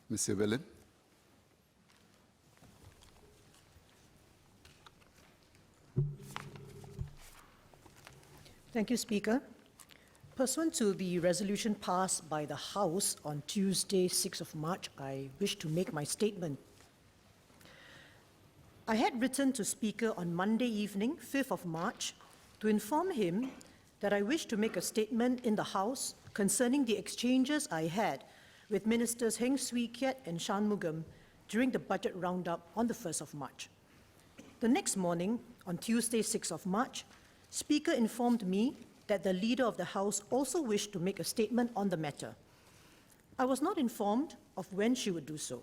Ms. Evelyn. Thank you, Speaker. Pursuant to the resolution passed by the House on Tuesday, 6th of March, I wish to make my statement. I had written to Speaker on Monday evening, 5th of March, to inform him that I wish to make a statement in the House concerning the exchanges I had with Ministers Heng Swee Keat and Shanmugam during the budget roundup on the 1st of March. The next morning, on Tuesday, 6th of March, Speaker informed me that the Leader of the House also wished to make a statement on the matter. I was not informed of when she would do so.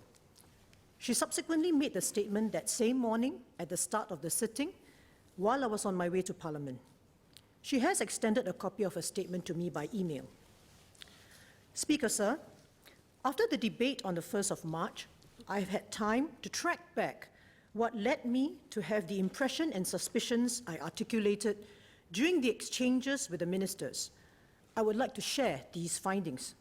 She subsequently made the statement that same morning at the start of the sitting while I was on my way to Parliament. She has extended a copy of her statement to me by email. Speaker, sir, after the debate on the 1st of March, I have had time to track back what led me to have the impression and suspicions I articulated during the exchanges with the ministers. I would like to share these findings.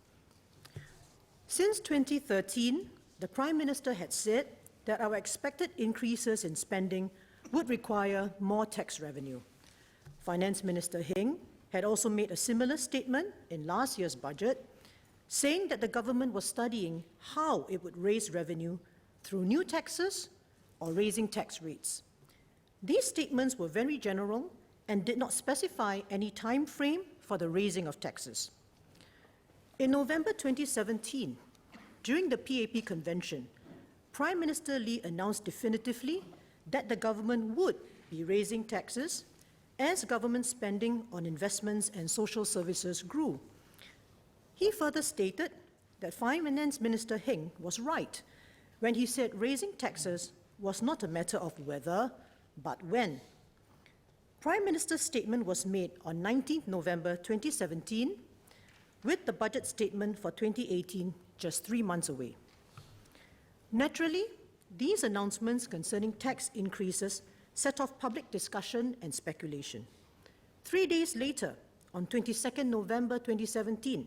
Since 2013, the Prime Minister had said that our expected increases in spending would require more tax revenue. Finance Minister Heng had also made a similar statement in last year's budget, saying that the government was studying how it would raise revenue through new taxes or raising tax rates. These statements were very general and did not specify any time frame for the raising of taxes. In November 2017, during the PAP convention, Prime Minister Lee announced definitively that the government would be raising taxes as government spending on investments and social services grew. He further stated that Finance Minister Heng was right when he said raising taxes was not a matter of whether, but when. Prime Minister's statement was made on 19th November 2017, with the budget statement for 2018 just 3 months away. Naturally, these announcements concerning tax increases set off public discussion and speculation. 3 days later, on 22nd November 2017,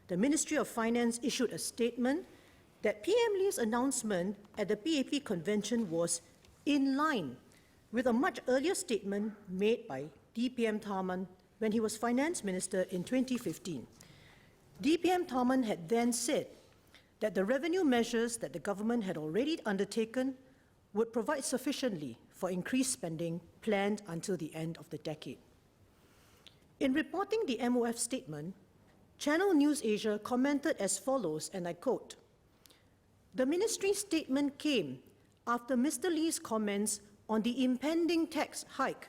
the Ministry of Finance issued a statement that PM Lee's announcement at the PAP convention was in line with a much earlier statement made by DPM Tharman when he was Finance Minister in 2015. DPM Tharman had then said that the revenue measures that the government had already undertaken would provide sufficiently for increased spending planned until the end of the decade. In reporting the MOF statement, Channel News Asia commented as follows, and I quote, "The ministry's statement came after Mr. Lee's comments on the impending tax hike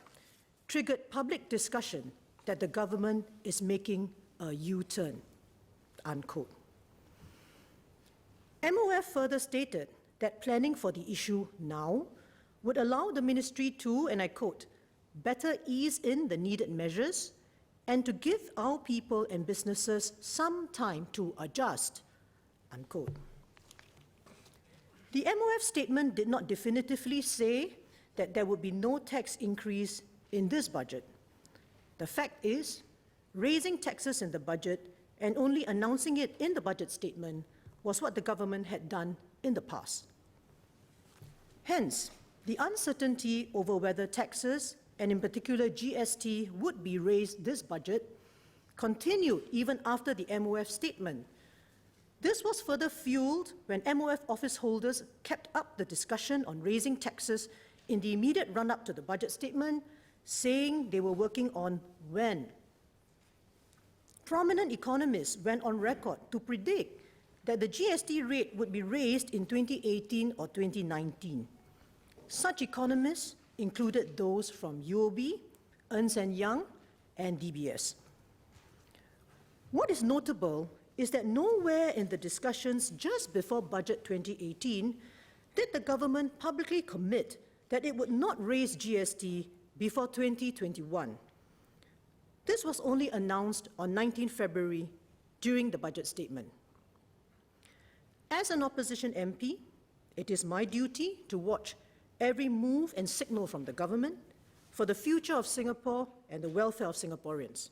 triggered public discussion that the government is making a U-turn," unquote. MOF further stated that planning for the issue now would allow the ministry to, and I quote, "better ease in the needed measures and to give our people and businesses some time to adjust," unquote. The MOF statement did not definitively say that there would be no tax increase in this budget. The fact is, raising taxes in the budget and only announcing it in the budget statement was what the government had done in the past. Hence, the uncertainty over whether taxes, and in particular GST, would be raised this budget continued even after the MOF statement. This was further fueled when MOF office holders kept up the discussion on raising taxes in the immediate run-up to the budget statement, saying they were working on when. Prominent economists went on record to predict that the GST rate would be raised in 2018 or 2019. Such economists included those from UOB, Ernst & Young, and DBS. What is notable is that nowhere in the discussions just before Budget 2018 did the government publicly commit that it would not raise GST before 2021. This was only announced on 19 February during the budget statement. As an opposition MP, it is my duty to watch every move and signal from the government for the future of Singapore and the welfare of Singaporeans.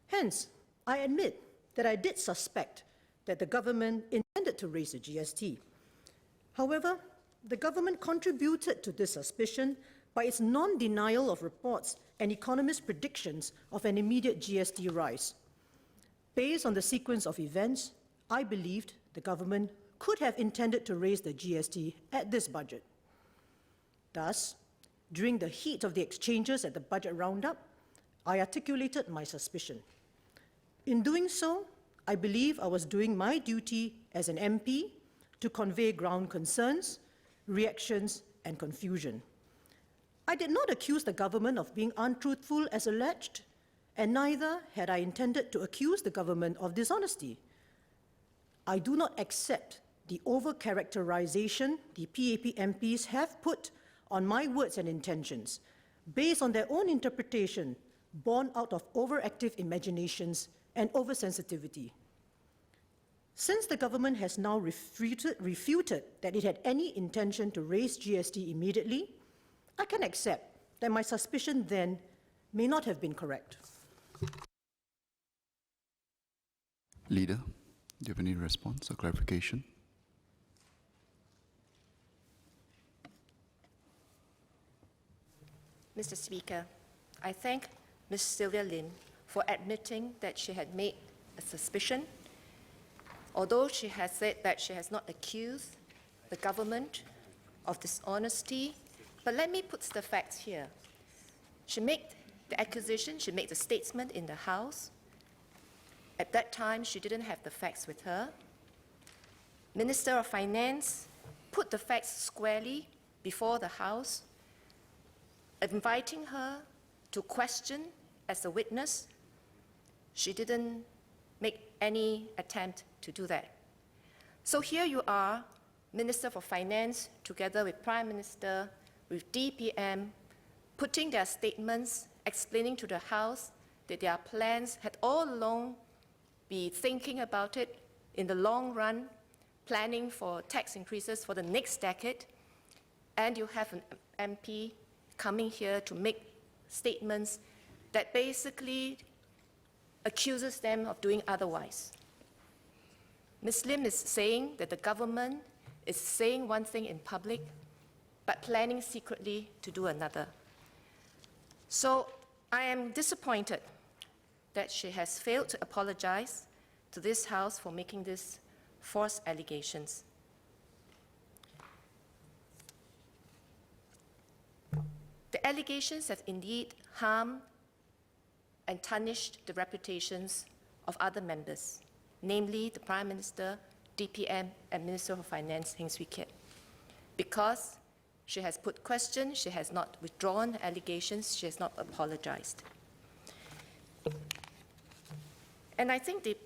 Hence, I admit that I did suspect that the government intended to raise the GST. However, the government contributed to this suspicion by its non-denial of reports and economists' predictions of an immediate GST rise. Based on the sequence of events, I believed the government could have intended to raise the GST at this budget. Thus, during the heat of the exchanges at the budget roundup, I articulated my suspicion. In doing so, I believe I was doing my duty as an MP to convey ground concerns, reactions, and confusion. I did not accuse the government of being untruthful as alleged, and neither had I intended to accuse the government of dishonesty. I do not accept the over-characterization the PAP MPs have put on my words and intentions, based on their own interpretation, born out of overactive imaginations and oversensitivity. Since the government has now refuted that it had any intention to raise GST immediately, I can accept that my suspicion then may not have been correct. Leader, do you have any response or clarification? Mr. Speaker, I thank Ms. Sylvia Lim for admitting that she had made a suspicion, although she has said that she has not accused the government of dishonesty. But let me put the facts here. She made the accusation, she made the statement in the House. At that time, she didn't have the facts with her. Minister of Finance put the facts squarely before the House, inviting her to question as a witness. She didn't make any attempt to do that. So here you are, Minister for Finance, together with Prime Minister, with DPM, putting their statements, explaining to the House that their plans had all along been thinking about it in the long run, planning for tax increases for the next decade, and you have an MP coming here to make statements that basically accuses them of doing otherwise. Ms. Lim is saying that the government is saying one thing in public, but planning secretly to do another. So I am disappointed that she has failed to apologize to this House for making these false allegations. The allegations have indeed harmed and tarnished the reputations of other members, namely the Prime Minister, DPM, and Minister of Finance, Heng Swee Keat. Because she has put questions, she has not withdrawn allegations, she has not apologized. And I think the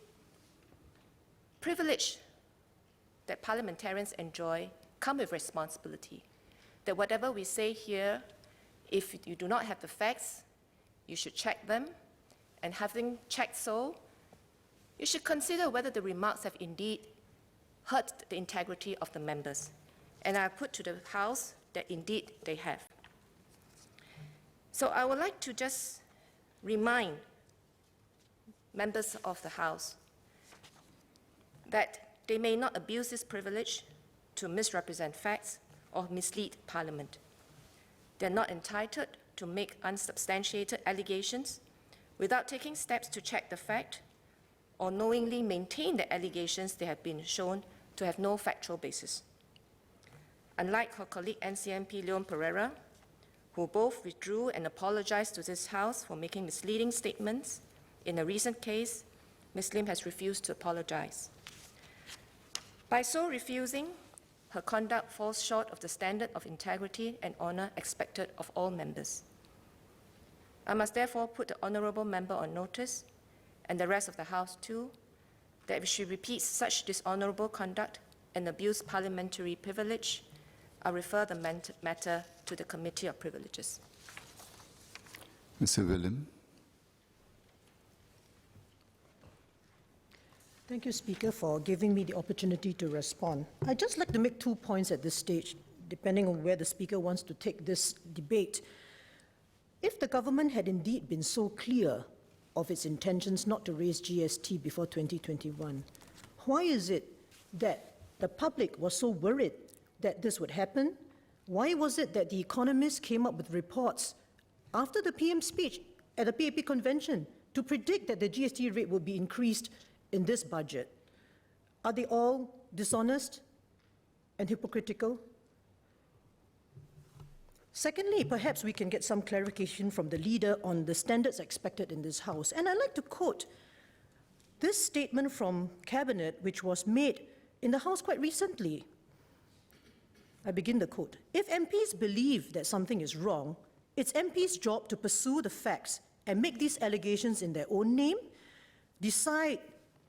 privilege that parliamentarians enjoy come with responsibility, that whatever we say here, if you do not have the facts, you should check them, and having checked so, you should consider whether the remarks have indeed hurt the integrity of the members. And I put to the House that indeed they have. So I would like to just remind members of the House that they may not abuse this privilege to misrepresent facts or mislead Parliament. They're not entitled to make unsubstantiated allegations without taking steps to check the fact or knowingly maintain the allegations they have been shown to have no factual basis. Unlike her colleague NCMP Leon Pereira, who both withdrew and apologized to this House for making misleading statements, in a recent case, Ms. Lim has refused to apologize. By so refusing, her conduct falls short of the standard of integrity and honor expected of all members. I must therefore put the honourable member on notice, and the rest of the House too, that if she repeats such dishonourable conduct and abuse parliamentary privilege, I refer the matter to the Committee of Privileges. Mr. Willem. Thank you, Speaker, for giving me the opportunity to respond. I'd just like to make 2 points at this stage, depending on where the Speaker wants to take this debate. If the government had indeed been so clear of its intentions not to raise GST before 2021, why is it that the public was so worried that this would happen? Why was it that the economists came up with reports after the PM's speech at the PAP convention to predict that the GST rate would be increased in this budget? Are they all dishonest and hypocritical? Secondly, perhaps we can get some clarification from the leader on the standards expected in this House. And I'd like to quote this statement from Cabinet, which was made in the House quite recently. I begin the quote. If MPs believe that something is wrong, it's MPs' job to pursue the facts and make these allegations in their own name, decide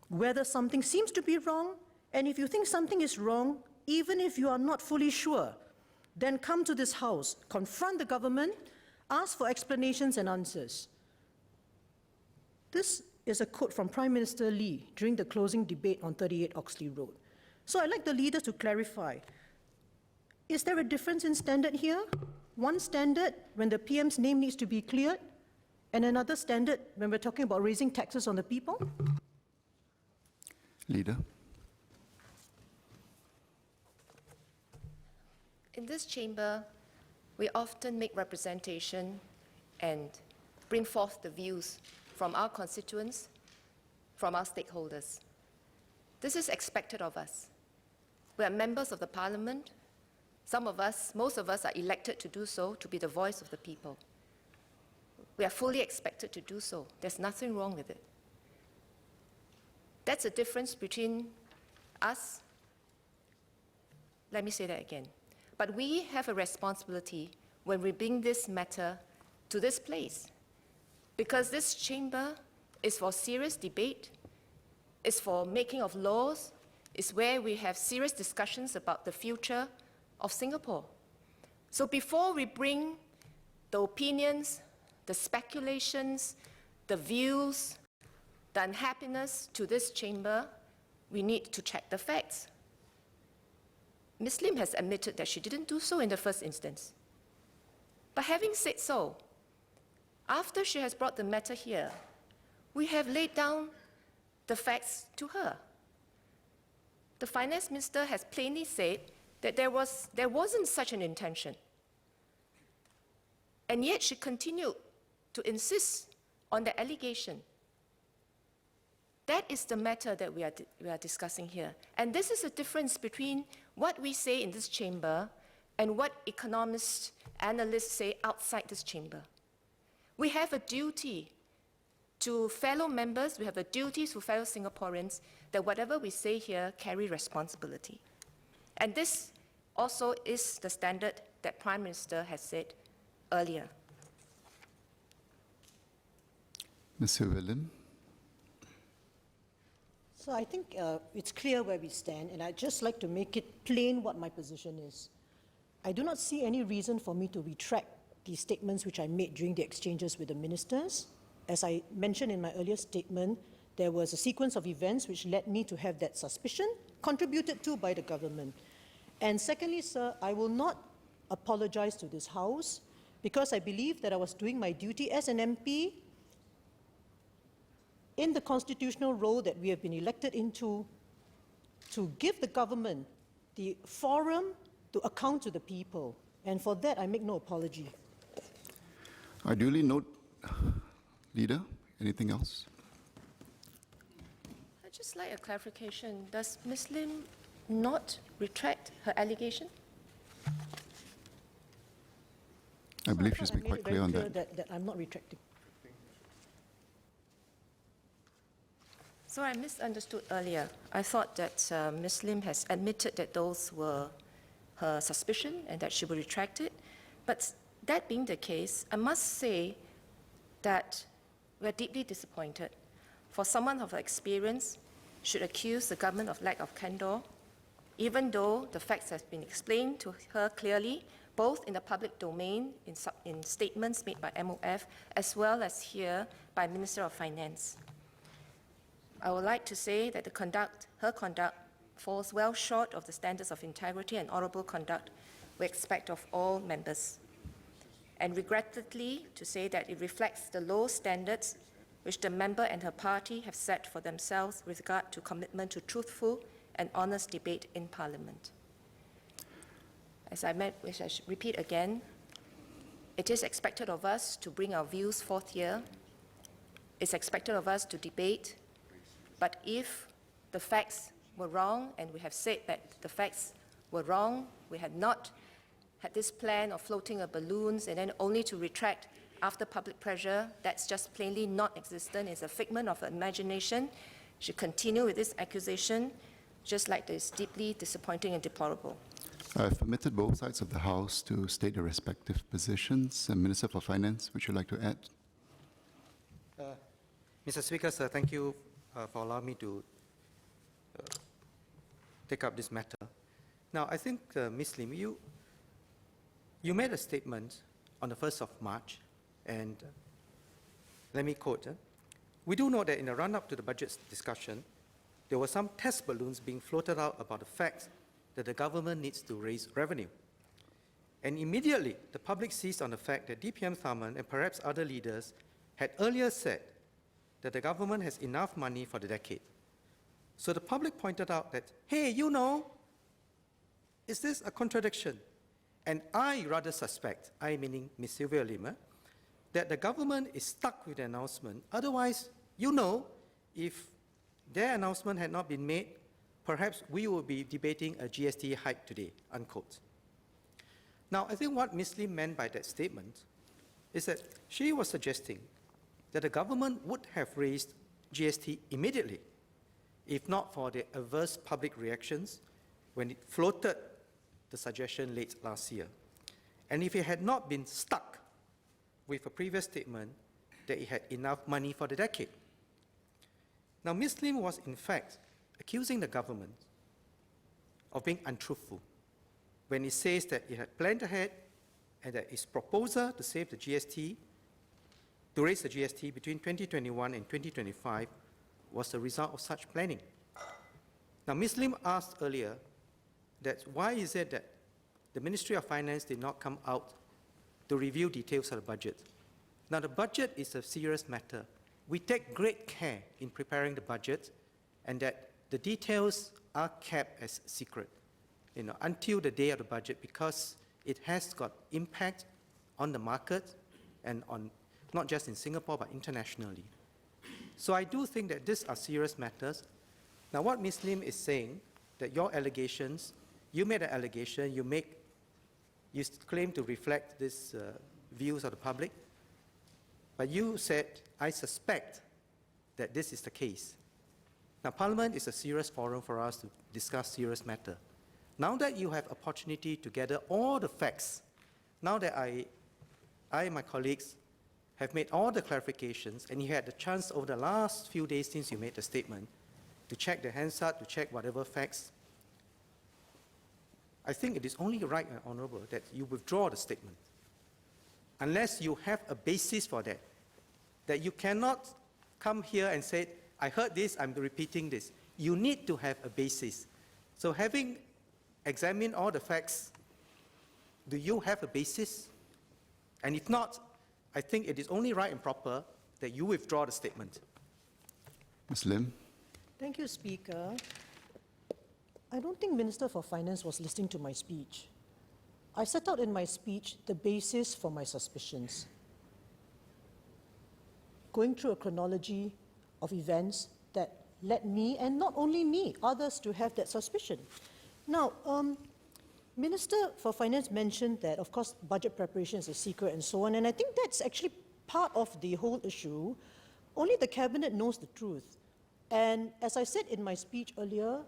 whether something seems to be wrong, and if you think something is wrong, even if you are not fully sure, then come to this House, confront the government, ask for explanations and answers. This is a quote from Prime Minister Lee during the closing debate on 38 Oxley Road. So I'd like the leaders to clarify. Is there a difference in standard here? One standard when the PM's name needs to be cleared, and another standard when we're talking about raising taxes on the people? Leader. In this chamber, we often make representation and bring forth the views from our constituents, from our stakeholders. This is expected of us. We are members of the parliament. Some of us, most of us are elected to do so, to be the voice of the people. We are fully expected to do so. There's nothing wrong with it. That's the difference between us. Let me say that again. But we have a responsibility when we bring this matter to this place, because this chamber is for serious debate, is for making of laws, is where we have serious discussions about the future of Singapore. So before we bring the opinions, the speculations, the views, the unhappiness to this chamber, we need to check the facts. Ms. Lim has admitted that she didn't do so in the first instance. But having said so, after she has brought the matter here, we have laid down the facts to her. The finance minister has plainly said that there wasn't such an intention. And yet she continued to insist on the allegation. That is the matter that we are discussing here. And this is a difference between what we say in this chamber and what economists, analysts say outside this chamber. We have a duty to fellow members, we have a duty to fellow Singaporeans that whatever we say here carry responsibility. And this also is the standard that Prime Minister has said earlier. Ms. Sylvia. So I think it's clear where we stand, and I'd just like to make it plain what my position is. I do not see any reason for me to retract the statements which I made during the exchanges with the ministers. As I mentioned in my earlier statement, there was a sequence of events which led me to have that suspicion, contributed to by the government. And secondly, sir, I will not apologize to this House because I believe that I was doing my duty as an MP in the constitutional role that we have been elected into, to give the government the forum to account to the people. And for that, I make no apology. I duly note, Leader, anything else? I'd just like a clarification. Does Ms. Lim not retract her allegation? I believe she's been quite clear on that. that I'm not retracting. So I misunderstood earlier. I thought that Ms. Lim has admitted that those were her suspicion and that she would retract it. But that being the case, I must say that we're deeply disappointed. For someone of her experience should accuse the government of lack of candor, even though the facts have been explained to her clearly, both in the public domain, in statements made by MOF, as well as here by Minister of Finance. I would like to say that her conduct falls well short of the standards of integrity and honourable conduct we expect of all members. And regrettably, to say that it reflects the low standards which the member and her party have set for themselves with regard to commitment to truthful and honest debate in Parliament. which I should repeat again, it is expected of us to bring our views forth here. It's expected of us to debate. But if the facts were wrong, and we have said that the facts were wrong, we had not had this plan of floating of balloons and then only to retract after public pressure, that's just plainly not existent. It's a figment of imagination. Should continue with this accusation, just like this deeply disappointing and deplorable. I've permitted both sides of the House to state their respective positions. Minister for Finance, would you like to add? Mr. Speaker, sir, thank you for allowing me to take up this matter. Now, I think, Ms. Lim, you made a statement on the 1st of March, and let me quote, "We do know that in the run-up to the budget discussion, there were some test balloons being floated out about the fact that the government needs to raise revenue. And immediately, the public seized on the fact that DPM Tharman and perhaps other leaders had earlier said that the government has enough money for the decade. So the public pointed out that, hey, you know, is this a contradiction? And I rather suspect, I meaning Ms. Sylvia Lim, that the government is stuck with the announcement. Otherwise, you know, if their announcement had not been made, perhaps we would be debating a GST hike today," unquote. Now, I think what Ms. Lim meant by that statement is that she was suggesting that the government would have raised GST immediately, if not for the adverse public reactions when it floated the suggestion late last year, and if it had not been stuck with a previous statement that it had enough money for the decade. Now, Ms. Lim was in fact accusing the government of being untruthful when it says that it had planned ahead and that its proposal to save the GST, to raise the GST between 2021 and 2025 was the result of such planning. Now, Ms. Lim asked earlier that why is it that the Ministry of Finance did not come out to review details of the budget. Now, the budget is a serious matter. We take great care in preparing the budget, and that the details are kept as secret, until the day of the budget, because it has got impact on the market and on not just in Singapore but internationally. So I do think that these are serious matters. Now, what Ms. Lim is saying, that your allegations, you made an allegation, you claim to reflect these views of the public, but you said, I suspect that this is the case. Now, Parliament is a serious forum for us to discuss serious matter. Now that you have opportunity to gather all the facts, now that I and my colleagues have made all the clarifications, and you had the chance over the last few days since you made the statement to check the Hansard, to check whatever facts, I think it is only right and honorable that you withdraw the statement, unless you have a basis for that, that you cannot come here and say, I heard this, I'm repeating this. You need to have a basis. So having examined all the facts, do you have a basis? And if not, I think it is only right and proper that you withdraw the statement. Ms. Lim? Thank you, Speaker. I don't think Minister for Finance was listening to my speech. I set out in my speech the basis for my suspicions, going through a chronology of events that led me, and not only me, others to have that suspicion. Now, Minister for Finance mentioned that, of course, budget preparation is a secret and so on, and I think that's actually part of the whole issue. Only the Cabinet knows the truth. And as I said in my speech earlier,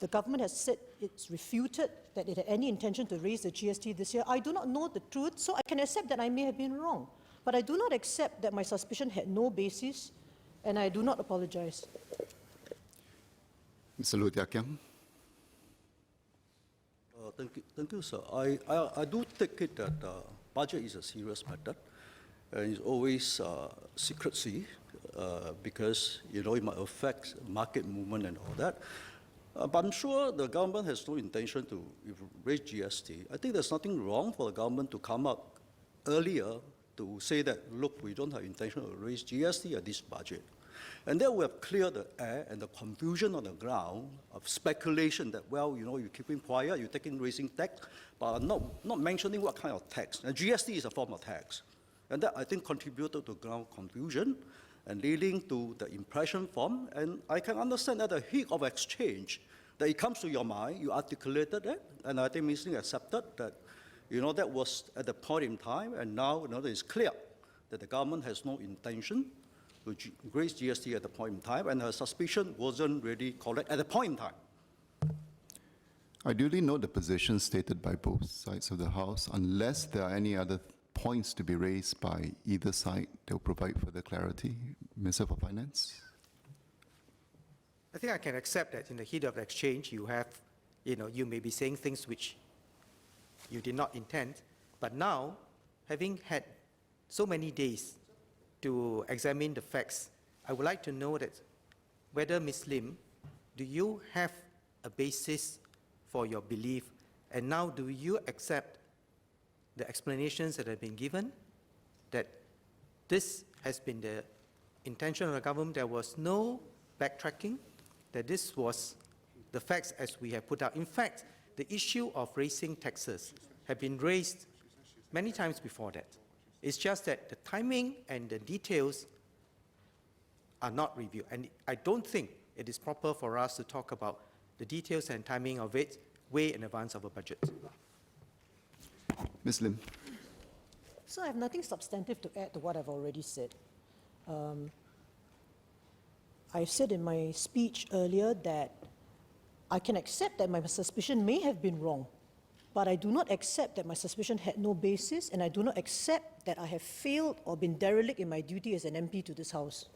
the government has said it's refuted that it had any intention to raise the GST this year. I do not know the truth, so I can accept that I may have been wrong. But I do not accept that my suspicion had no basis, and I do not apologize. Mr. Loh Teck Kiang? Thank you, sir. I do take it that budget is a serious matter, and it's always secrecy because it might affect market movement and all that. But I'm sure the government has no intention to raise GST. I think there's nothing wrong for the government to come up earlier to say that, look, we don't have intention to raise GST at this budget. And that will have cleared the air and the confusion on the ground of speculation that, well, you know, you're keeping quiet, you're taking raising tax, but not mentioning what kind of tax. And GST is a form of tax. And that, I think, contributed to ground confusion and leading to the impression form. And I can understand at the heat of exchange that it comes to your mind, you articulated it, and I think Ms. Lim accepted that, you know, that was at the point in time, and now, you know, it's clear that the government has no intention to raise GST at the point in time, and her suspicion wasn't really correct at the point in time. I duly note the position stated by both sides of the House, unless there are any other points to be raised by either side that will provide further clarity. Minister for Finance. I think I can accept that in the heat of the exchange, you have, you know, you may be saying things which you did not intend, but now, having had so many days to examine the facts, I would like to know that whether Ms. Lim, do you have a basis for your belief, and now do you accept the explanations that have been given, that this has been the intention of the government, there was no backtracking, that this was the facts as we have put out. In fact, the issue of raising taxes have been raised many times before that. It's just that the timing and the details are not reviewed. And I don't think it is proper for us to talk about the details and timing of it way in advance of a budget. Ms. Lim. So I have nothing substantive to add to what I've already said. I said in my speech earlier that I can accept that my suspicion may have been wrong, but I do not accept that my suspicion had no basis, and I do not accept that I have failed or been derelict in my duty as an MP to this House.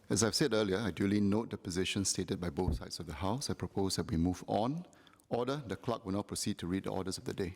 As I've said earlier, I duly note the position stated by both sides of the House. I propose that we move on. Order. The clerk will now proceed to read the orders of the day.